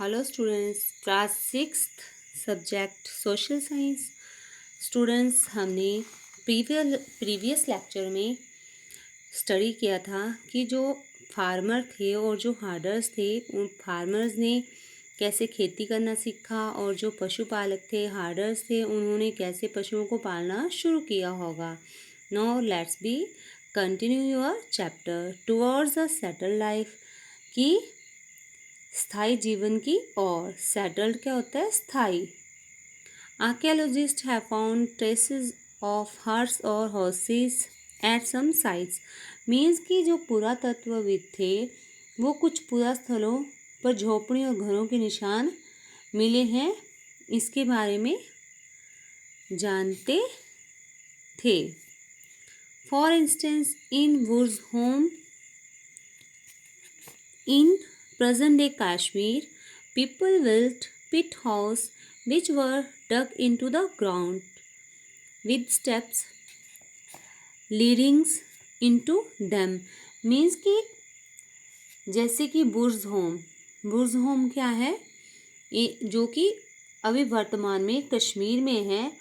Hello students, class 6th subject social science. Students, हमने previous lecture में study किया था कि जो फार्मर थे और जो हार्डर्स थे, उन फार्मर्स ने कैसे खेती करना सीखा और जो पशुपालक थे, हार्डर्स थे, उन्होंने कैसे पशुओं को पालना शुरू किया होगा। Now let's be continue your chapter towards a settled life. की स्थायी जीवन की और सेटल्ड क्या होता है? स्थायी। Archaeologist have found traces of huts और horses at some sites. Means कि जो पुरातत्वविद थे वो कुछ पुरास्थलों पर झोपड़ी और घरों के निशान मिले हैं, इसके बारे में जानते थे। For instance, in woods home in present-day Kashmir, people built pit houses which were dug into the ground with steps leading into them. Means कि जैसे कि बुर्ज होम क्या है? जो कि अभी वर्तमान में कश्मीर में है।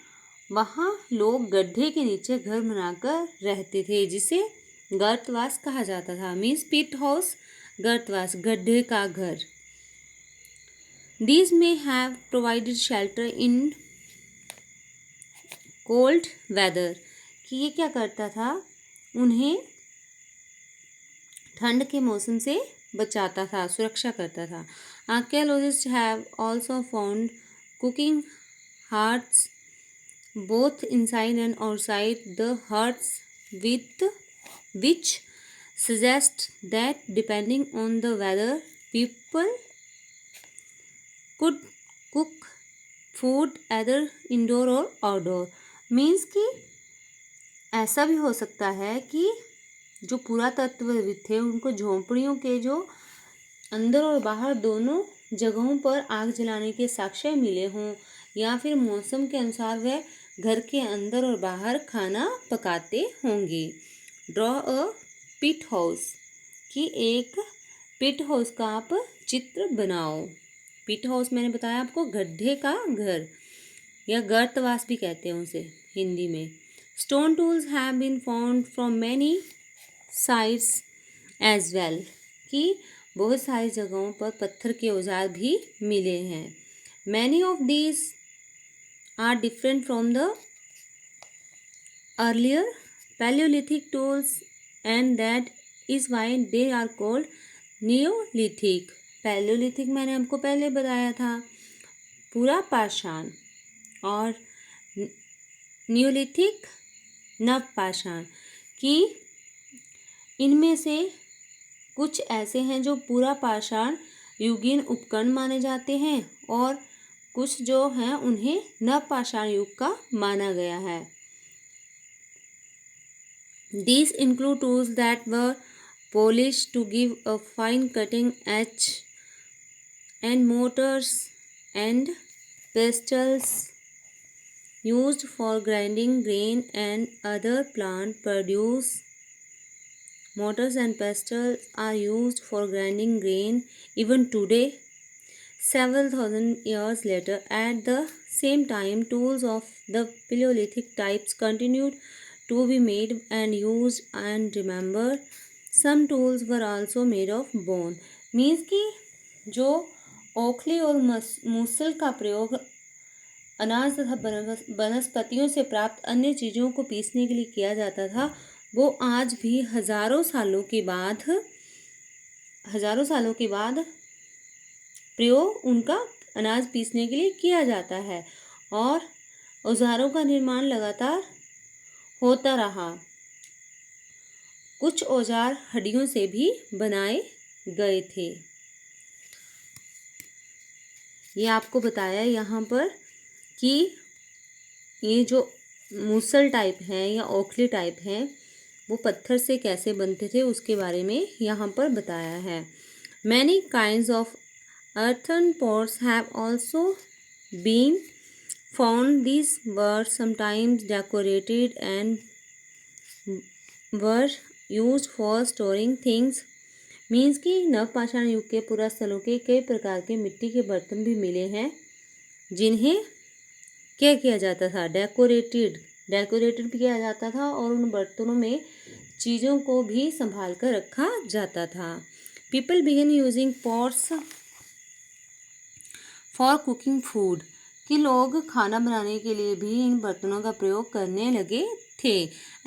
वहाँ लोग गड्ढे के नीचे घर बनाकर रहते थे, जिसे गर्तवास कहा जाता था। मीन्स पिट हाउस, गर्तवास, गड्ढे का घर। These may have provided shelter in cold weather। कि ये क्या करता था? उन्हें ठंड के मौसम से बचाता था, सुरक्षा करता था। Archaeologists have also found cooking hearths both inside and outside the huts, with which suggests that depending on the weather, people could cook food either indoor or outdoor। Means कि ऐसा भी हो सकता है कि जो पुरातत्वविद थे उनको झोंपड़ियों के जो अंदर और बाहर दोनों जगहों पर आग जलाने के साक्ष्य मिले हों, या फिर मौसम के अनुसार वह घर के अंदर और बाहर खाना पकाते होंगे। Draw a pit house. कि एक पिट हाउस का आप चित्र बनाओ। पिट हाउस मैंने बताया आपको, गड्ढे का घर या गर्तवास भी कहते हैं उसे हिंदी में। Stone tools have been found from many sites as well. कि बहुत सारी जगहों पर पत्थर के औजार भी मिले हैं। Many of these are different from the earlier palaeolithic tools and that is why they are called neolithic. Palaeolithic मैंने आपको पहले बताया था, पूरा पाषाण, और नियोलिथिक नवपाषाण। कि इनमें से कुछ ऐसे हैं जो पूरा पाषाण युगीन उपकरण माने जाते हैं, और कुछ जो हैं उन्हें नवपाषाण युग का माना गया है। These include tools that were polished to give a fine cutting edge, and mortars and pestles used for grinding grain and other plant produce. Mortars and pestles are used for grinding grain even today, several thousand years later. At the same time, tools of the Paleolithic types continued to be made and used, and remember, some tools were also made of bone। Means कि जो ओखली और मूसल का प्रयोग अनाज तथा वनस्पतियों से प्राप्त अन्य चीज़ों को पीसने के लिए किया जाता था, वो आज भी हजारों सालों के बाद प्रयोग उनका अनाज पीसने के लिए किया जाता है, और औजारों का निर्माण लगातार होता रहा। कुछ औजार हड्डियों से भी बनाए गए थे। ये आपको बताया यहाँ पर कि ये जो मूसल टाइप हैं या ओखली टाइप हैं वो पत्थर से कैसे बनते थे उसके बारे में यहाँ पर बताया है। Many kinds of earthen pots have also been found. These were sometimes decorated and were used for storing things means कि नवपाषाण युग के पुरास्थलों के कई प्रकार के मिट्टी के बर्तन भी मिले हैं जिन्हें क्या किया जाता था, डेकोरेटेड भी किया जाता था और उन बर्तनों में चीज़ों को भी संभाल कर रखा जाता था। People began using pots for cooking food, कि लोग खाना बनाने के लिए भी इन बर्तनों का प्रयोग करने लगे थे।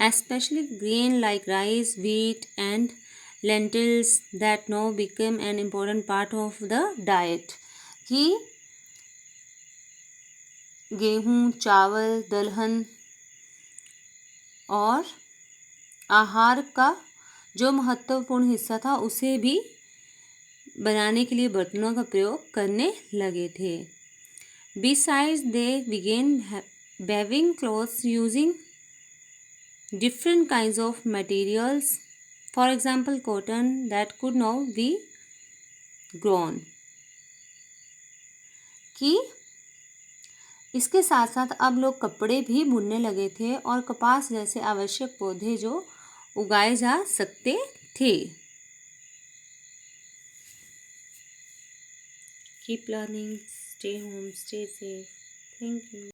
Especially grain like rice, wheat and lentils that now become an important part of the diet, कि गेहूँ, चावल, दलहन और आहार का जो महत्वपूर्ण हिस्सा था उसे भी बनाने के लिए बर्तनों का प्रयोग करने लगे थे। Besides, they began weaving clothes using different kinds of materials, for example, cotton that could now be grown. कि इसके साथ साथ अब लोग कपड़े भी बुनने लगे थे और कपास जैसे आवश्यक पौधे जो उगाए जा सकते थे। Keep learning, stay home, stay safe. Thank you.